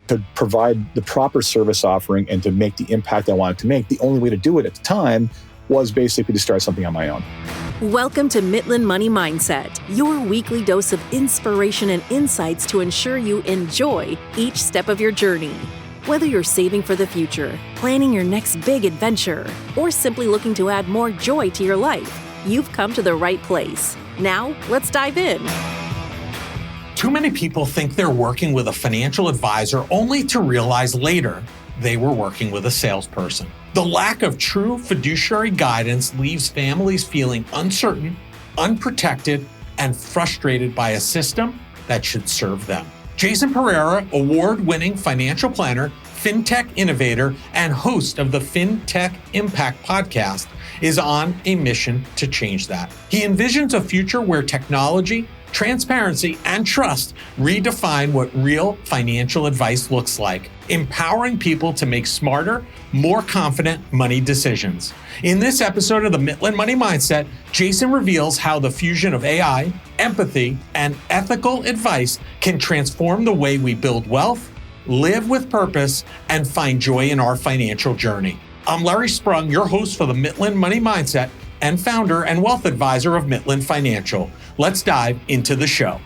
to provide the proper service offering and to make the impact I wanted to make. The only way to do it at the time was basically to start something on my own. Welcome to Midland Money Mindset, your weekly dose of inspiration and insights to ensure you enjoy each step of your journey. Whether you're saving for the future, planning your next big adventure, or simply looking to add more joy to your life, you've come to the right place. Now, let's dive in. Too many people think they're working with a financial advisor only to realize later they were working with a salesperson. The lack of true fiduciary guidance leaves families feeling uncertain, unprotected, and frustrated by a system that should serve them. Jason Pereira, award-winning financial planner, fintech innovator, and host of the FinTech Impact podcast, is on a mission to change that. He envisions a future where technology, transparency, and trust redefine what real financial advice looks like, empowering people to make smarter, more confident money decisions. In this episode of the Midland Money Mindset, Jason reveals how the fusion of AI, empathy, and ethical advice can transform the way we build wealth, live with purpose, and find joy in our financial journey. I'm Larry Sprung, your host for the Midland Money Mindset and founder and wealth advisor of Midland Financial. Let's dive into the show.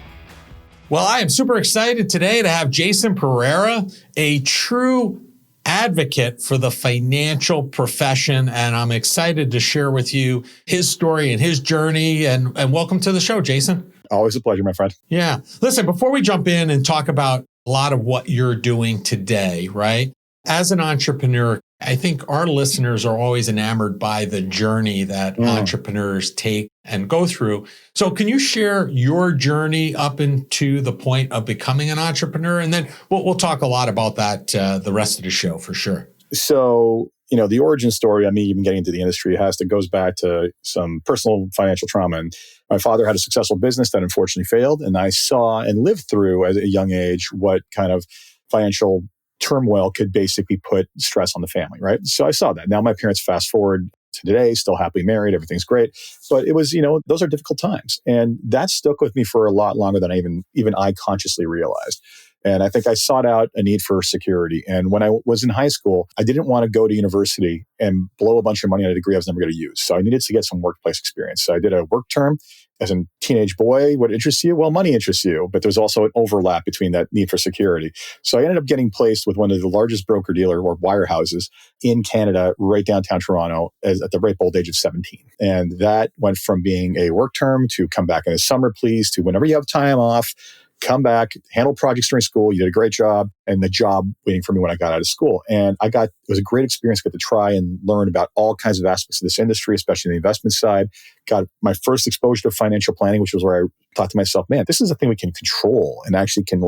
Well, I am super excited today to have Jason Pereira, a true advocate for the financial profession, and I'm excited to share with you his story and his journey. And welcome to the show, Jason. Always a pleasure, my friend. Yeah. Listen, before we jump in and talk about a lot of what you're doing today, right? As an entrepreneur, I think our listeners are always enamored by the journey that entrepreneurs take and go through. So can you share your journey up into the point of becoming an entrepreneur? And then we'll talk a lot about that the rest of the show for sure. So, the origin story, me even getting into the industry goes back to some personal financial trauma. And my father had a successful business that unfortunately failed. And I saw and lived through at a young age what kind of financial turmoil could basically put stress on the family, right? So I saw that. Now my parents fast forward to today, still happily married, everything's great. But it was, those are difficult times. And that stuck with me for a lot longer than I even I consciously realized. And I think I sought out a need for security. And when I was in high school, I didn't want to go to university and blow a bunch of money on a degree I was never going to use. So I needed to get some workplace experience. So I did a work term. As a teenage boy, what interests you? Well, money interests you, but there's also an overlap between that need for security. So I ended up getting placed with one of the largest broker-dealer or wirehouses in Canada, right downtown Toronto, at the ripe old age of 17. And that went from being a work term to come back in the summer, please, to whenever you have time off, come back, handle projects during school. You did a great job, and the job waiting for me when I got out of school. And it was a great experience. Got to try and learn about all kinds of aspects of this industry, especially in the investment side. Got my first exposure to financial planning, which was where I thought to myself, man, this is a thing we can control and actually can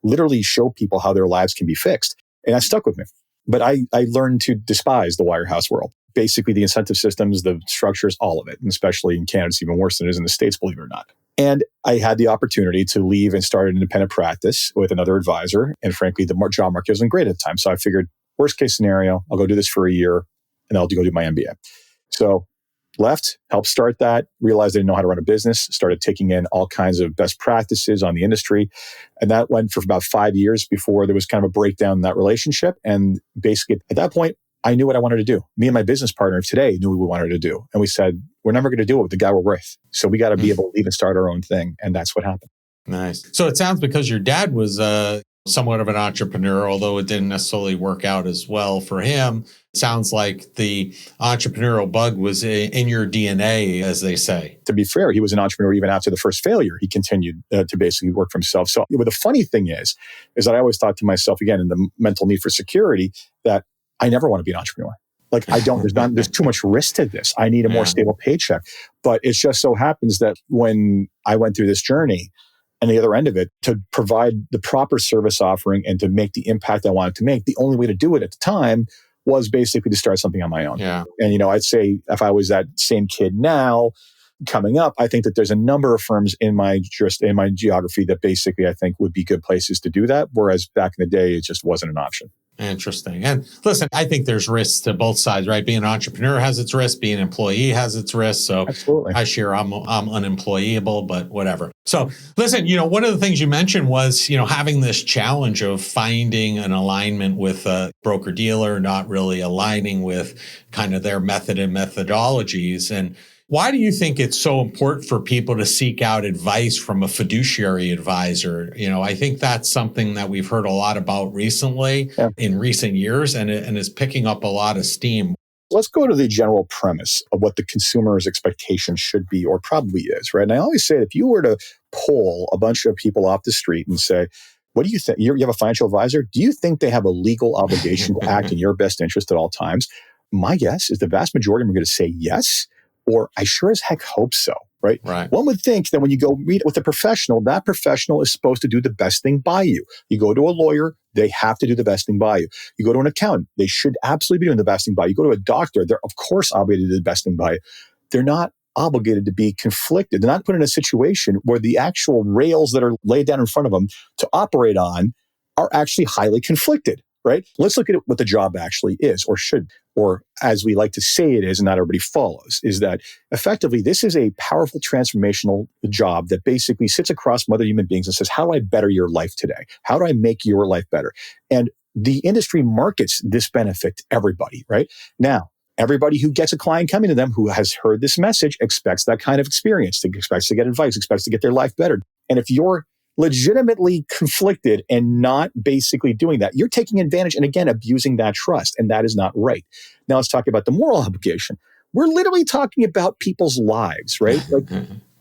literally show people how their lives can be fixed. And that stuck with me. But I learned to despise the wirehouse world. Basically, the incentive systems, the structures, all of it. And especially in Canada, it's even worse than it is in the States, believe it or not. And I had the opportunity to leave and start an independent practice with another advisor. And frankly, the job market wasn't great at the time. So I figured, worst case scenario, I'll go do this for a year and I'll go do my MBA. So left, helped start that, realized I didn't know how to run a business, started taking in all kinds of best practices on the industry. And that went for about 5 years before there was kind of a breakdown in that relationship. And basically at that point, I knew what I wanted to do. Me and my business partner today knew what we wanted to do. And we said, we're never going to do it with the guy we're with. So we got to be able to leave and start our own thing. And that's what happened. Nice. So it sounds because your dad was somewhat of an entrepreneur, although it didn't necessarily work out as well for him. It sounds like the entrepreneurial bug was in your DNA, as they say. To be fair, he was an entrepreneur even after the first failure. He continued to basically work for himself. So the funny thing is that I always thought to myself, again, in the mental need for security, that I never want to be an entrepreneur. There's too much risk to this. I need a more stable paycheck. But it just so happens that when I went through this journey, and the other end of it, to provide the proper service offering and to make the impact I wanted to make, the only way to do it at the time was basically to start something on my own. Yeah. And, I'd say if I was that same kid now coming up, I think that there's a number of firms in my geography that basically I think would be good places to do that. Whereas back in the day, it just wasn't an option. Interesting. And listen, I think there's risks to both sides, right? Being an entrepreneur has its risks, being an employee has its risks. So Absolutely. I share I'm unemployable, but whatever. So listen, one of the things you mentioned was, having this challenge of finding an alignment with a broker dealer, not really aligning with kind of their method and methodologies. And why do you think it's so important for people to seek out advice from a fiduciary advisor? I think that's something that we've heard a lot about recently in recent years, and is picking up a lot of steam. Let's go to the general premise of what the consumer's expectation should be or probably is, right? And I always say, if you were to poll a bunch of people off the street and say, what do you think? You have a financial advisor. Do you think they have a legal obligation to act in your best interest at all times? My guess is the vast majority of them are going to say yes, or I sure as heck hope so, right? One would think that when you go meet with a professional, that professional is supposed to do the best thing by you. You go to a lawyer, they have to do the best thing by you. You go to an accountant, they should absolutely be doing the best thing by you. You go to a doctor, they're of course obligated to do the best thing by you. They're not obligated to be conflicted. They're not put in a situation where the actual rails that are laid down in front of them to operate on are actually highly conflicted, right? Let's look at what the job actually is, or should, or as we like to say it is, and not everybody follows, is that effectively this is a powerful transformational job that basically sits across from other human beings and says, how do I better your life today? How do I make your life better? And the industry markets this benefit to everybody, right? Now, everybody who gets a client coming to them who has heard this message expects that kind of experience, expects to get advice, expects to get their life better. And if you're legitimately conflicted and not basically doing that, you're taking advantage and again, abusing that trust. And that is not right. Now let's talk about the moral obligation. We're literally talking about people's lives, right?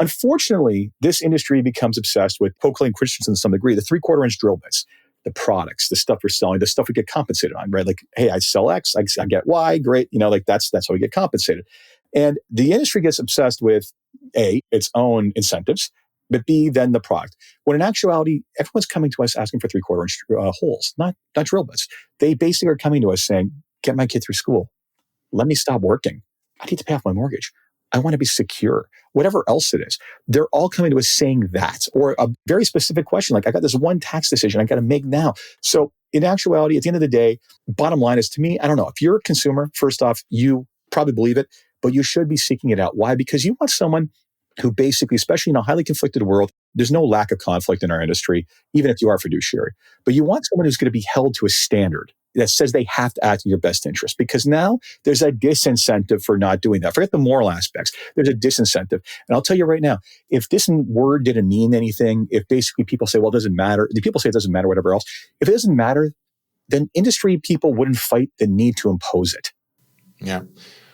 Unfortunately, this industry becomes obsessed with Oakley and Christensen to some degree, the 3/4 inch drill bits, the products, the stuff we're selling, the stuff we get compensated on, right? Like, hey, I sell X, I get Y, great. That's how we get compensated. And the industry gets obsessed with A, its own incentives, but B, then the product. When in actuality, everyone's coming to us asking for 3/4 inch holes, not drill bits. They basically are coming to us saying, get my kid through school. Let me stop working. I need to pay off my mortgage. I want to be secure. Whatever else it is. They're all coming to us saying that, or a very specific question, like I got this one tax decision I got to make now. So in actuality, at the end of the day, bottom line is, to me, I don't know. If you're a consumer, first off, you probably believe it, but you should be seeking it out. Why? Because you want someone who basically, especially in a highly conflicted world, there's no lack of conflict in our industry, even if you are a fiduciary. But you want someone who's going to be held to a standard that says they have to act in your best interest, because now there's a disincentive for not doing that. Forget the moral aspects. There's a disincentive. And I'll tell you right now, if this word didn't mean anything, if basically people say, well, it doesn't matter, the people say it doesn't matter, whatever else, if it doesn't matter, then industry people wouldn't fight the need to impose it. Yeah.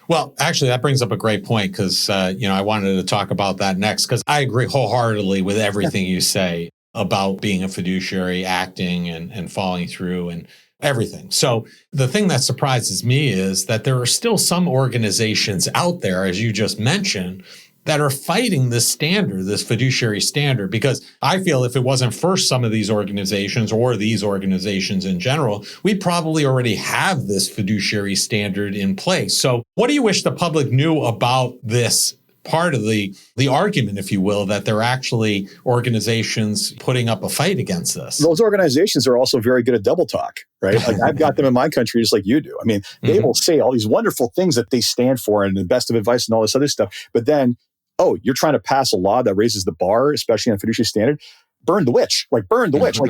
Well, actually, that brings up a great point, because, I wanted to talk about that next, because I agree wholeheartedly with everything you say about being a fiduciary, acting and following through and everything. So the thing that surprises me is that there are still some organizations out there, as you just mentioned, that are fighting this standard, this fiduciary standard, because I feel if it wasn't for some of these organizations or these organizations in general, we probably already have this fiduciary standard in place. So what do you wish the public knew about this part of the argument, if you will, that there are actually organizations putting up a fight against this? Those organizations are also very good at double talk, right? Like I've got them in my country just like you do. I mean, they will say all these wonderful things that they stand for and the best of advice and all this other stuff. But then, oh, you're trying to pass a law that raises the bar, especially on fiduciary standard. Burn the witch, like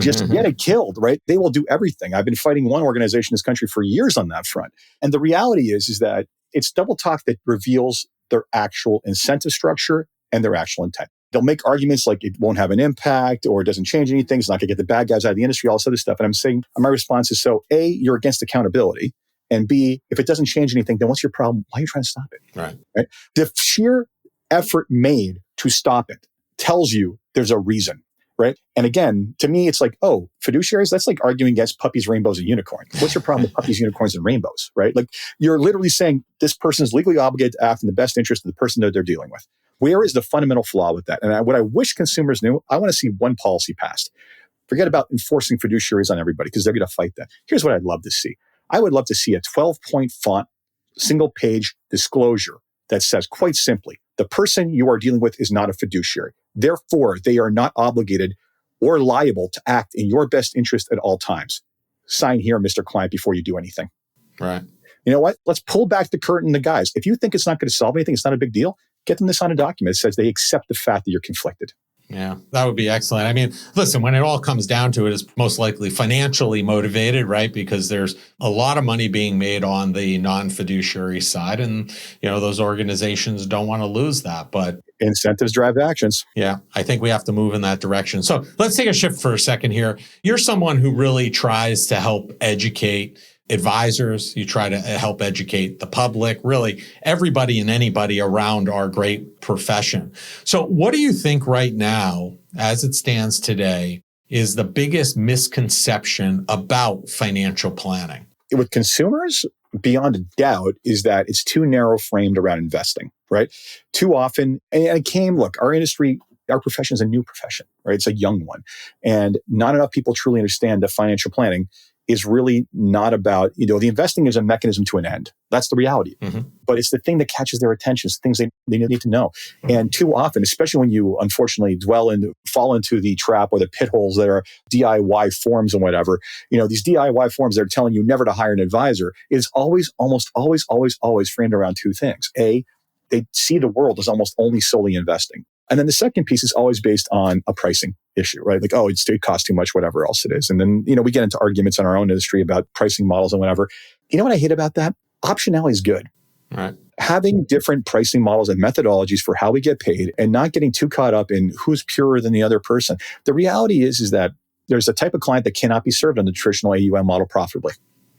just get it killed, right? They will do everything. I've been fighting one organization in this country for years on that front. And the reality is that it's double talk that reveals their actual incentive structure and their actual intent. They'll make arguments like it won't have an impact or it doesn't change anything. It's not going to get the bad guys out of the industry, all this other stuff. And I'm saying, my response is, so A, you're against accountability. And B, if it doesn't change anything, then what's your problem? Why are you trying to stop it? Right? The sheer effort made to stop it tells you there's a reason. Right. And again, to me, it's like, oh, fiduciaries, that's like arguing against puppies, rainbows, and unicorns. What's your problem with puppies, unicorns, and rainbows? Right. Like you're literally saying this person is legally obligated to act in the best interest of the person that they're dealing with. Where is the fundamental flaw with that? And what I wish consumers knew, I want to see one policy passed. Forget about enforcing fiduciaries on everybody because they're going to fight that. Here's what I'd love to see. I would love to see a 12-point font, single page disclosure that says quite simply, the person you are dealing with is not a fiduciary. Therefore, they are not obligated or liable to act in your best interest at all times. sign here, Mr. Client, before you do anything. Right. You know what? Let's pull back the curtain, the guys. If you think it's not going to solve anything, it's not a big deal, get them to sign a document that says they accept the fact that you're conflicted. Yeah, that would be excellent. I mean, listen, when it all comes down to it, it's most likely financially motivated, right? Because there's a lot of money being made on the non-fiduciary side. And, those organizations don't want to lose that. But incentives drive actions. Yeah, I think we have to move in that direction. So let's take a shift for a second here. You're someone who really tries to help educate advisors. You try to help educate the public, really everybody and anybody around our great profession. So what do you think right now, as it stands today, is the biggest misconception about financial planning? With consumers, beyond a doubt, is that it's too narrow framed around investing, right? Too often, and our industry, our profession is a new profession, right? It's a young one. And not enough people truly understand that financial planning is really not about, the investing is a mechanism to an end. That's the reality. Mm-hmm. But it's the thing that catches their attention. It's the things they need to know. Mm-hmm. And too often, especially when you unfortunately fall into the trap or the pit holes that are DIY forms and whatever, these DIY forms that are telling you never to hire an advisor is almost always framed around two things. A, they see the world as almost only solely investing. And then the second piece is always based on a pricing issue, right? Like, oh, it costs too much, whatever else it is. And then, we get into arguments in our own industry about pricing models and whatever. You know what I hate about that? Optionality is good. Right. Having different pricing models and methodologies for how we get paid and not getting too caught up in who's purer than the other person. The reality is that there's a type of client that cannot be served on the traditional AUM model profitably.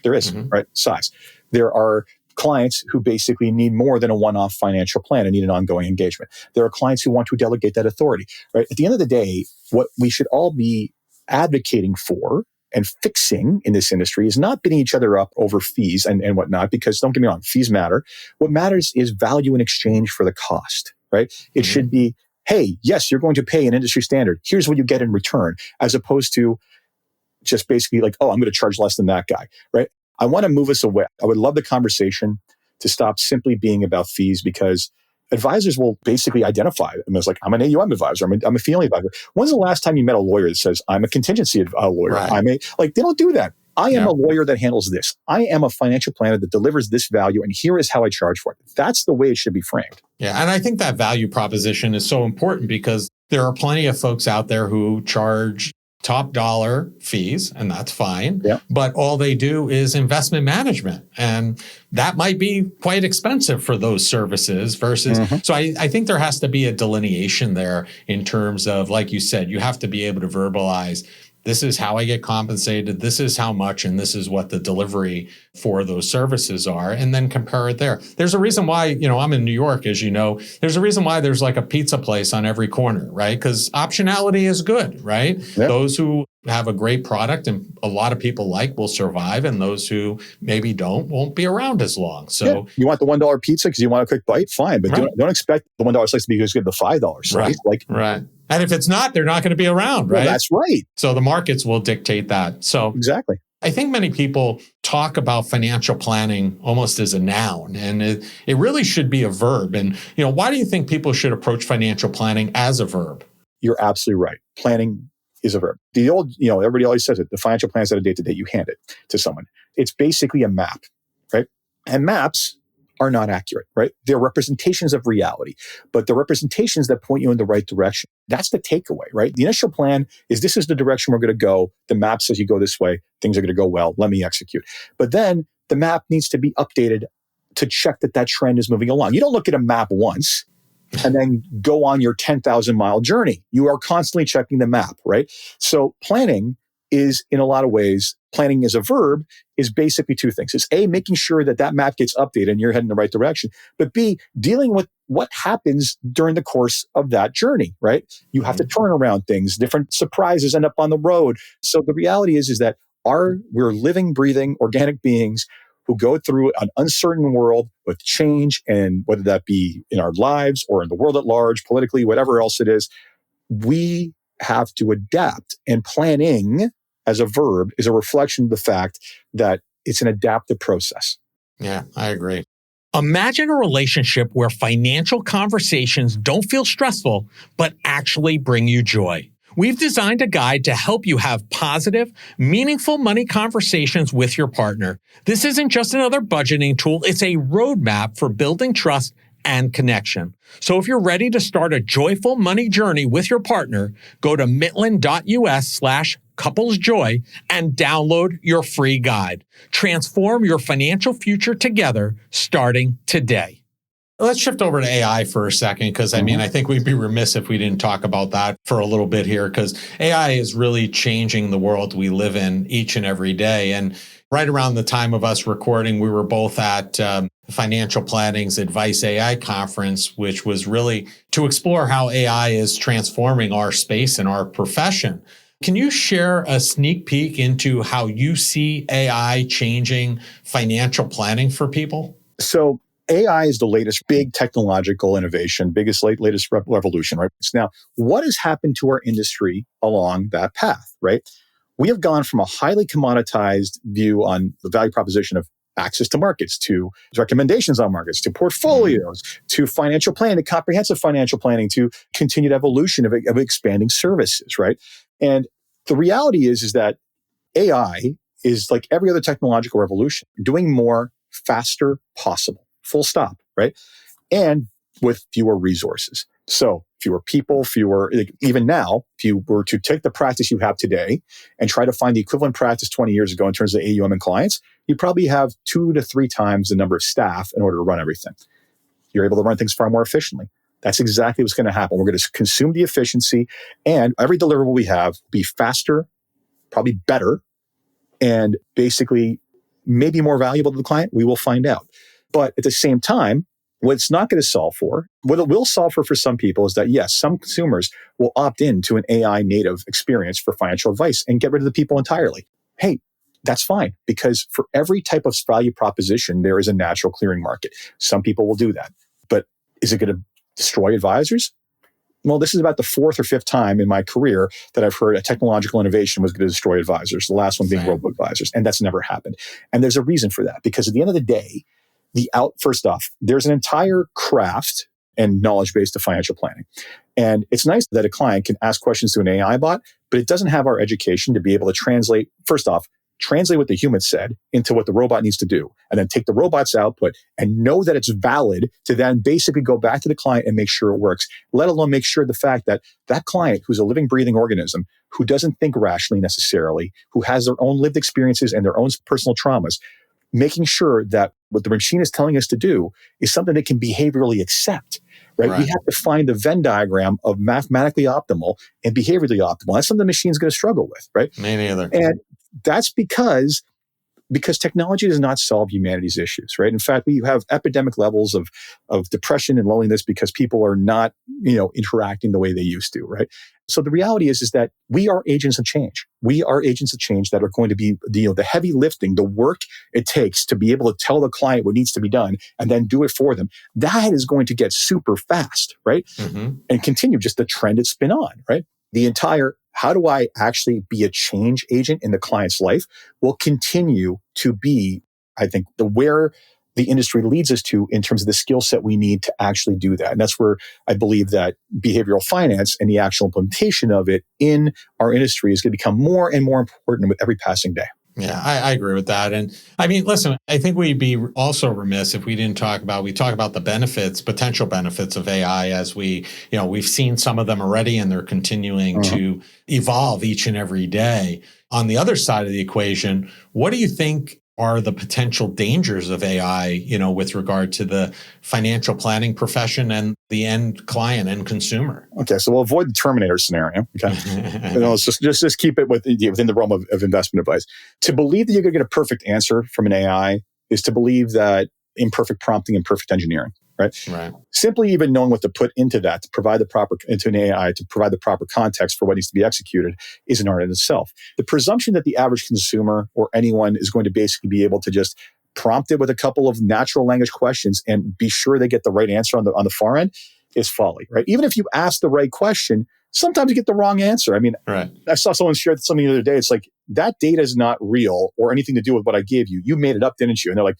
There is, mm-hmm. right? Size. There are clients who basically need more than a one-off financial plan and need an ongoing engagement. There are clients who want to delegate that authority, right? At the end of the day, what we should all be advocating for and fixing in this industry is not beating each other up over fees and whatnot, because don't get me wrong, fees matter. What matters is value in exchange for the cost, right? It mm-hmm. should be, hey, yes, you're going to pay an industry standard. Here's what you get in return, as opposed to just basically like, oh, I'm going to charge less than that guy, right? I want to move us away. I would love the conversation to stop simply being about fees, because advisors will basically identify them as like, I'm an AUM advisor, I'm a fee only advisor. When's the last time you met a lawyer that says, I'm a contingency lawyer? Right. They don't do that. I am a lawyer that handles this. I am a financial planner that delivers this value, and here is how I charge for it. That's the way it should be framed. Yeah, and I think that value proposition is so important, because there are plenty of folks out there who charge top dollar fees, and that's fine. Yeah. But all they do is investment management. And that might be quite expensive for those services versus. Mm-hmm. So I think there has to be a delineation there in terms of, like you said, you have to be able to verbalize, this is how I get compensated, this is how much, and this is what the delivery for those services are, and then compare it there. There's a reason why, I'm in New York, as you know, there's a reason why there's like a pizza place on every corner, right? Because optionality is good, right? Yep. Those who have a great product and a lot of people will survive, and those who maybe won't be around as long. So you want the $1 pizza because you want a quick bite? Fine, but don't expect the $1 slice to be as good as the $5 slice. Right. And if it's not, they're not going to be around, right? Well, that's right. So the markets will dictate that. So exactly. I think many people talk about financial planning almost as a noun, and it really should be a verb. And, why do you think people should approach financial planning as a verb? You're absolutely right. Planning is a verb. The old, everybody always says it, the financial plan is at a date to date, you hand it to someone. It's basically a map, right? And maps are not accurate, right? They're representations of reality, but the representations that point you in the right direction. That's the takeaway, right? The initial plan is, this is the direction we're going to go. The map says you go this way. Things are going to go well. Let me execute. But then the map needs to be updated to check that trend is moving along. You don't look at a map once and then go on your 10,000 mile journey. You are constantly checking the map, right? So planning is, in a lot of ways, planning as a verb is basically two things. It's A, making sure that map gets updated and you're heading in the right direction. But B, dealing with what happens during the course of that journey, right? You have to turn around things. Different surprises end up on the road. So the reality is that we're living, breathing, organic beings who go through an uncertain world with change, and whether that be in our lives or in the world at large, politically, whatever else it is, we have to adapt. And planning as a verb is a reflection of the fact that it's an adaptive process. Yeah, I agree. Imagine a relationship where financial conversations don't feel stressful, but actually bring you joy. We've designed a guide to help you have positive, meaningful money conversations with your partner. This isn't just another budgeting tool, it's a roadmap for building trust and connection. So if you're ready to start a joyful money journey with your partner, go to mittlin.us/couplesjoy and download your free guide. Transform your financial future together starting today. Let's shift over to AI for a second, because I think we'd be remiss if we didn't talk about that for a little bit here, because AI is really changing the world we live in each and every day. And right around the time of us recording, we were both at Financial Planning's Advice AI conference, which was really to explore how AI is transforming our space and our profession. Can you share a sneak peek into how you see AI changing financial planning for people? So AI is the latest big technological innovation, latest revolution, right? So now, what has happened to our industry along that path, right? We have gone from a highly commoditized view on the value proposition of access to markets, to recommendations on markets, to portfolios, to financial planning, to comprehensive financial planning, to continued evolution of expanding services, right? And the reality is that AI is like every other technological revolution, doing more faster possible. Full stop, right? And with fewer resources. So fewer people, even now, if you were to take the practice you have today and try to find the equivalent practice 20 years ago in terms of AUM and clients, you probably have 2 to 3 times the number of staff in order to run everything. You're able to run things far more efficiently. That's exactly what's going to happen. We're going to consume the efficiency, and every deliverable we have will be faster, probably better, and basically maybe more valuable to the client. We will find out. But at the same time, what it's not going to solve for, what it will solve for some people is that, yes, some consumers will opt into an AI native experience for financial advice and get rid of the people entirely. Hey, that's fine, because for every type of value proposition, there is a natural clearing market. Some people will do that. But is it going to destroy advisors? Well, this is about the 4th or 5th time in my career that I've heard a technological innovation was going to destroy advisors, the last one being robo-advisors, and that's never happened. And there's a reason for that, because at the end of the day, first off, there's an entire craft and knowledge base to financial planning. And it's nice that a client can ask questions to an AI bot, but it doesn't have our education to be able to translate what the human said into what the robot needs to do, and then take the robot's output and know that it's valid to then basically go back to the client and make sure it works, let alone make sure the fact that that client, who's a living, breathing organism, who doesn't think rationally necessarily, who has their own lived experiences and their own personal traumas, making sure that what the machine is telling us to do is something they can behaviorally accept, right? We have to find the Venn diagram of mathematically optimal and behaviorally optimal. That's something the machine's going to struggle with, right? Me neither. And that's because technology does not solve humanity's issues, right? In fact, we have epidemic levels of depression and loneliness because people are not, interacting the way they used to, right? So the reality is that we are agents of change. We are agents of change that are going to be the heavy lifting, the work it takes to be able to tell the client what needs to be done and then do it for them. That is going to get super fast, right? And continue just the trend it's been on, right? The entire, how do I actually be a change agent in the client's life, will continue to be, I think, where the industry leads us to in terms of the skill set we need to actually do that. And that's where I believe that behavioral finance and the actual implementation of it in our industry is going to become more and more important with every passing day. Yeah, I agree with that. And I mean, listen, I think we'd be also remiss if we didn't talk about the benefits, potential benefits of AI, as we've seen some of them already, and they're continuing to evolve each and every day. On the other side of the equation, what do you think are the potential dangers of AI, with regard to the financial planning profession and the end client and consumer? Okay, so we'll avoid the Terminator scenario. Okay, let's just keep it within the realm of investment advice. To believe that you're going to get a perfect answer from an AI is to believe that imperfect prompting and perfect engineering. Right. Simply even knowing what to put into that, into an AI to provide the proper context for what needs to be executed is an art in itself. The presumption that the average consumer or anyone is going to basically be able to just prompt it with a couple of natural language questions and be sure they get the right answer on the far end is folly. Right. Even if you ask the right question, sometimes you get the wrong answer. I mean, I saw someone share something the other day. It's like, that data is not real or anything to do with what I gave you. You made it up, didn't you? And they're like,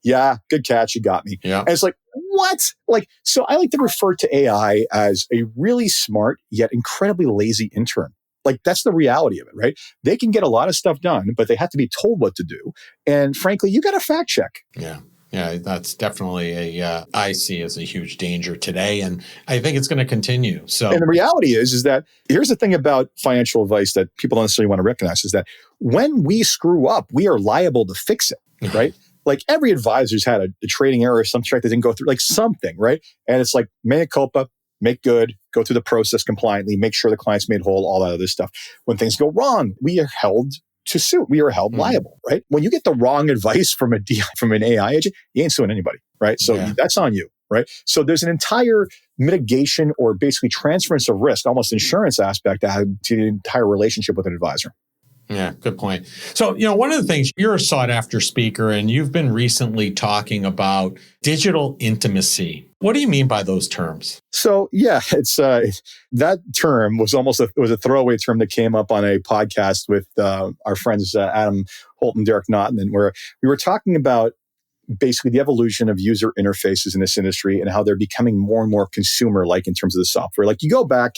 yeah, good catch. You got me. Yeah. And it's like, what? Like, so I like to refer to AI as a really smart yet incredibly lazy intern. Like, that's the reality of it, right? They can get a lot of stuff done, but they have to be told what to do. And frankly, you got to fact check. Yeah. Yeah, that's definitely I see as a huge danger today. And I think it's going to continue. So, And the reality is that here's the thing about financial advice that people don't necessarily want to recognize is that when we screw up, we are liable to fix it, right? Like every advisor's had a trading error, some track that didn't go through, like something, right? And it's like, mea culpa, make good, go through the process compliantly, make sure the client's made whole, all that other stuff. When things go wrong, we are held to suit. We are held liable, right? When you get the wrong advice from an AI agent, you ain't suing anybody, right? So that's on you, right? So there's an entire mitigation or basically transference of risk, almost insurance aspect to the entire relationship with an advisor. Yeah, good point. So, one of the things, you're a sought after speaker and you've been recently talking about digital intimacy. What do you mean by those terms? So, yeah, it's that term was a throwaway term that came up on a podcast with our friends Adam Holt and Derek Naughton, where we were talking about basically the evolution of user interfaces in this industry and how they're becoming more and more consumer-like in terms of the software. Like you go back,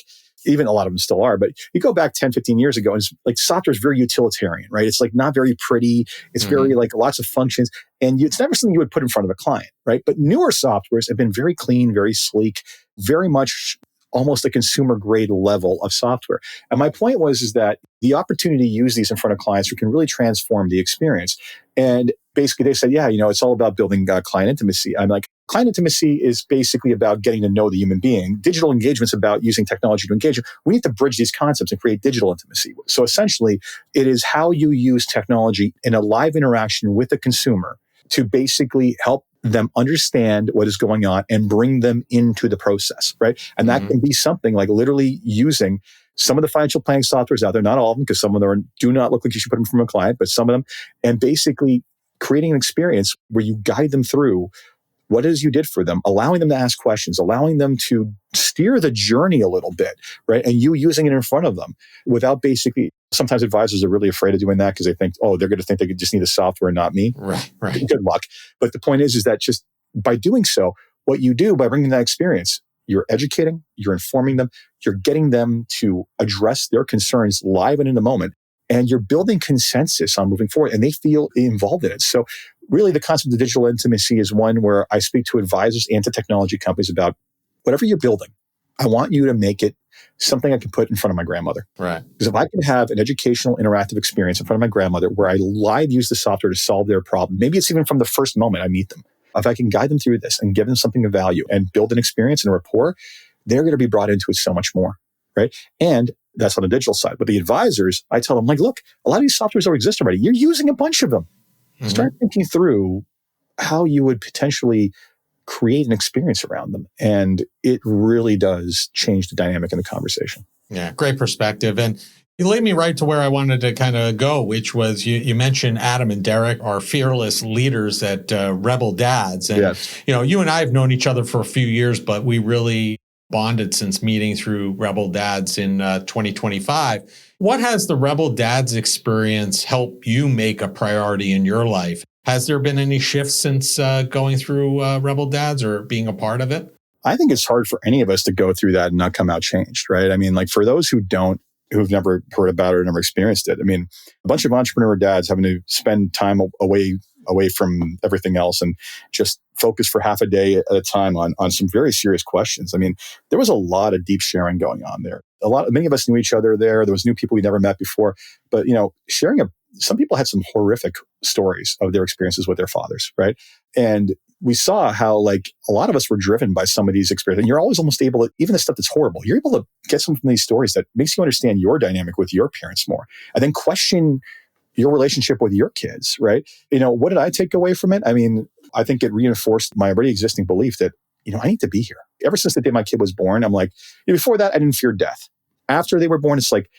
even a lot of them still are, but you go back 10, 15 years ago, and it's like software is very utilitarian, right? It's like not very pretty. It's very like lots of functions. And it's never something you would put in front of a client, right? But newer softwares have been very clean, very sleek, very much almost a consumer grade level of software. And my point is that the opportunity to use these in front of clients can really transform the experience. And basically they said, yeah, it's all about building client intimacy. I'm like, client intimacy is basically about getting to know the human being. Digital engagement's about using technology to engage. We need to bridge these concepts and create digital intimacy. So essentially, it is how you use technology in a live interaction with the consumer to basically help them understand what is going on and bring them into the process, right? And that can be something like literally using some of the financial planning softwares out there, not all of them, because some of them do not look like you should put them from a client, but some of them, and basically creating an experience where you guide them through what it is you did for them, allowing them to ask questions, allowing them to steer the journey a little bit, right? And you using it in front of them without basically, sometimes advisors are really afraid of doing that because they think, oh, they're going to think they could just need the software and not me. Right. Good luck. But the point is that just by doing so, what you do by bringing that experience, you're educating, you're informing them, you're getting them to address their concerns live and in the moment, and you're building consensus on moving forward, and they feel involved in it. So really the concept of digital intimacy is one where I speak to advisors and to technology companies about whatever you're building. I want you to make it something I can put in front of my grandmother. Right. Because if I can have an educational, interactive experience in front of my grandmother where I live use the software to solve their problem, maybe it's even from the first moment I meet them. If I can guide them through this and give them something of value and build an experience and a rapport, they're going to be brought into it so much more, right? And that's on the digital side. But the advisors, I tell them, like, look, a lot of these softwares already exist already. You're using a bunch of them. Start thinking through how you would potentially create an experience around them. And it really does change the dynamic in the conversation. Yeah, great perspective. And you lead me right to where I wanted to kind of go, which was you mentioned Adam and Derek are fearless leaders at Rebel Dads. And, Yes. You and I have known each other for a few years, but we really bonded since meeting through Rebel Dads in 2025. What has the Rebel Dads experience helped you make a priority in your life? Has there been any shifts since going through Rebel Dads or being a part of it? I think it's hard for any of us to go through that and not come out changed, right? I mean, like for those who've never heard about it or never experienced it, I mean, a bunch of entrepreneur dads having to spend time away from everything else and just focus for half a day at a time on some very serious questions. I mean, there was a lot of deep sharing going on there. Many of us knew each other there. There was new people we never met before, but some people had some horrific stories of their experiences with their fathers, right? And we saw how like a lot of us were driven by some of these experiences. And you're always almost able to, even the stuff that's horrible, you're able to get some from these stories that makes you understand your dynamic with your parents more, and then question your relationship with your kids, right? What did I take away from it? I mean, I think it reinforced my already existing belief that, I need to be here. Ever since the day my kid was born, I'm like, before that, I didn't fear death. After they were born, it's like,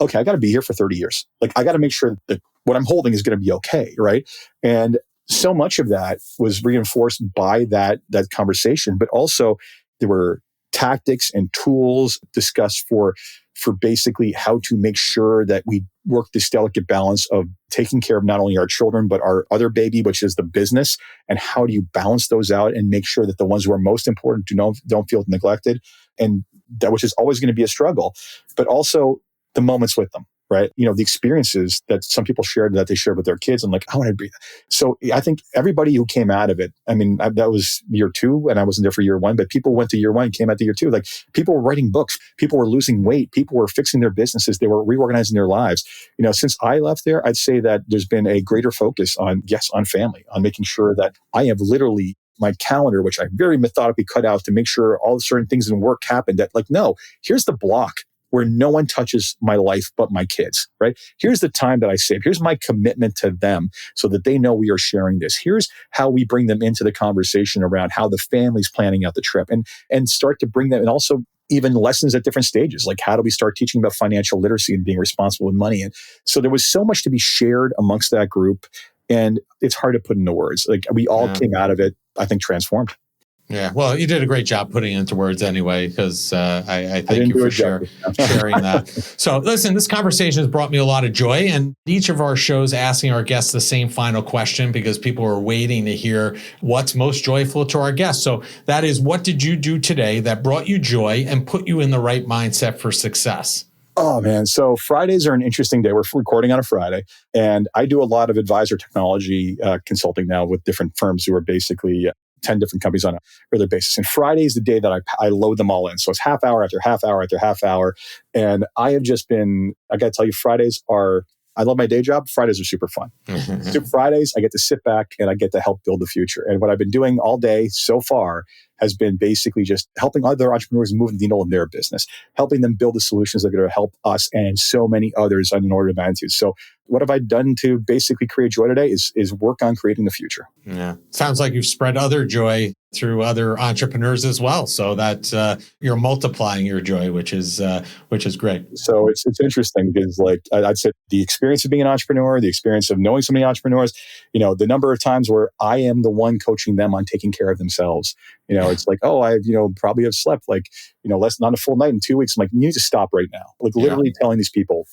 okay, I got to be here for 30 years. Like, I got to make sure that what I'm holding is going to be okay, right? And so much of that was reinforced by that conversation, but also there were tactics and tools discussed for for basically how to make sure that we work this delicate balance of taking care of not only our children, but our other baby, which is the business. And how do you balance those out and make sure that the ones who are most important don't feel neglected? And that, which is always going to be a struggle, but also the moments with them, right? The experiences that some people shared that they shared with their kids. And like, I want to breathe. So I think everybody who came out of it, that was year 2 and I wasn't there for year 1, but people went to year 1 and came out to year 2. Like people were writing books, people were losing weight, people were fixing their businesses, they were reorganizing their lives. Since I left there, I'd say that there's been a greater focus on family, on making sure that I have literally my calendar, which I very methodically cut out to make sure all the certain things in work happened, that like, no, here's the block where no one touches my life but my kids, right? Here's the time that I save. Here's my commitment to them so that they know we are sharing this. Here's how we bring them into the conversation around how the family's planning out the trip, and start to bring them, and also even lessons at different stages. Like, how do we start teaching about financial literacy and being responsible with money? And so there was so much to be shared amongst that group, and it's hard to put into words. Like, we all came out of it, I think, transformed. Yeah, well, you did a great job putting it into words anyway, because I thank you for sharing that. So listen, this conversation has brought me a lot of joy, and each of our shows asking our guests the same final question because people are waiting to hear what's most joyful to our guests. So that is, what did you do today that brought you joy and put you in the right mindset for success? Oh, man. So Fridays are an interesting day. We're recording on a Friday, and I do a lot of advisor technology consulting now with different firms who are basically 10 different companies on a regular basis. And Friday is the day that I load them all in. So it's half hour after half hour after half hour. And I have just been, I got to tell you, I love my day job. Fridays are super fun. So Fridays, I get to sit back and I get to help build the future. And what I've been doing all day so far has been basically just helping other entrepreneurs move the needle in their business, helping them build the solutions that are going to help us and so many others on an order of magnitude. So what have I done to basically create joy today is work on creating the future. Yeah. Sounds like you've spread other joy through other entrepreneurs as well, so that you're multiplying your joy, which is great. So it's interesting because, like, I'd say the experience of being an entrepreneur, the experience of knowing so many entrepreneurs, the number of times where I am the one coaching them on taking care of themselves. It's like, oh, I probably have slept not a full night in 2 weeks. I'm like, you need to stop right now. Like literally telling these people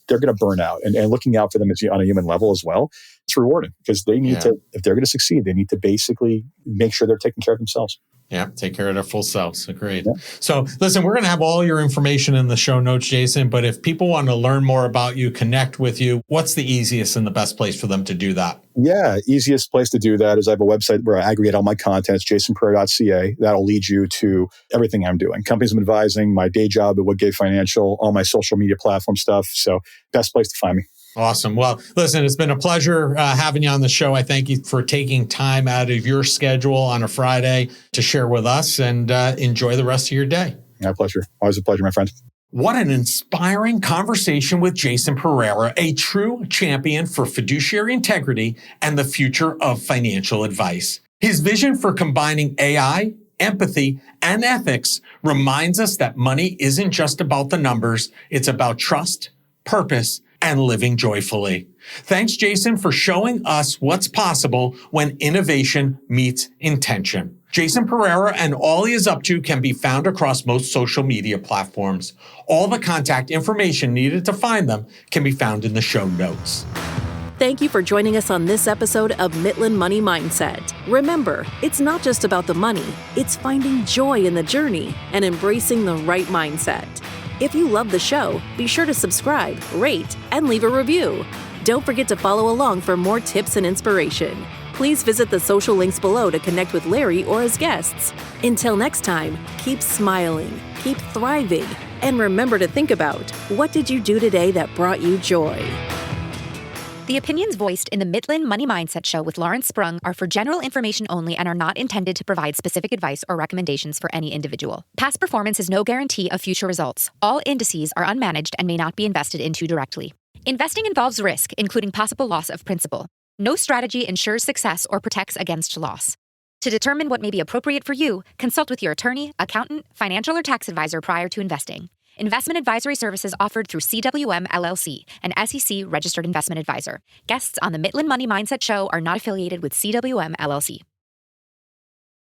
they're going to burn out, and looking out for them on a human level as well. It's rewarding because they need to, if they're going to succeed, they need to basically make sure they're taking care of themselves. Yeah, take care of their full selves. Agreed. Yeah. So listen, we're going to have all your information in the show notes, Jason, but if people want to learn more about you, connect with you, what's the easiest and the best place for them to do that? Yeah, easiest place to do that is I have a website where I aggregate all my content. It's jasonpereira.ca. That'll lead you to everything I'm doing. Companies I'm advising, my day job at Woodgate Financial, all my social media platform stuff. So best place to find me. Awesome. Well, listen, it's been a pleasure having you on the show. I thank you for taking time out of your schedule on a Friday to share with us, and enjoy the rest of your day. My pleasure. Always a pleasure, my friend. What an inspiring conversation with Jason Pereira, a true champion for fiduciary integrity and the future of financial advice. His vision for combining AI, empathy, and ethics reminds us that money isn't just about the numbers. It's about trust, purpose, and living joyfully. Thanks, Jason, for showing us what's possible when innovation meets intention. Jason Pereira and all he is up to can be found across most social media platforms. All the contact information needed to find them can be found in the show notes. Thank you for joining us on this episode of Midland Money Mindset. Remember, it's not just about the money, it's finding joy in the journey and embracing the right mindset. If you love the show, be sure to subscribe, rate, and leave a review. Don't forget to follow along for more tips and inspiration. Please visit the social links below to connect with Larry or his guests. Until next time, keep smiling, keep thriving, and remember to think about, what did you do today that brought you joy? The opinions voiced in the Midland Money Mindset Show with Lawrence Sprung are for general information only and are not intended to provide specific advice or recommendations for any individual. Past performance is no guarantee of future results. All indices are unmanaged and may not be invested into directly. Investing involves risk, including possible loss of principal. No strategy ensures success or protects against loss. To determine what may be appropriate for you, consult with your attorney, accountant, financial or tax advisor prior to investing. Investment advisory services offered through CWM LLC, an SEC registered investment advisor. Guests on the Midland Money Mindset Show are not affiliated with CWM LLC.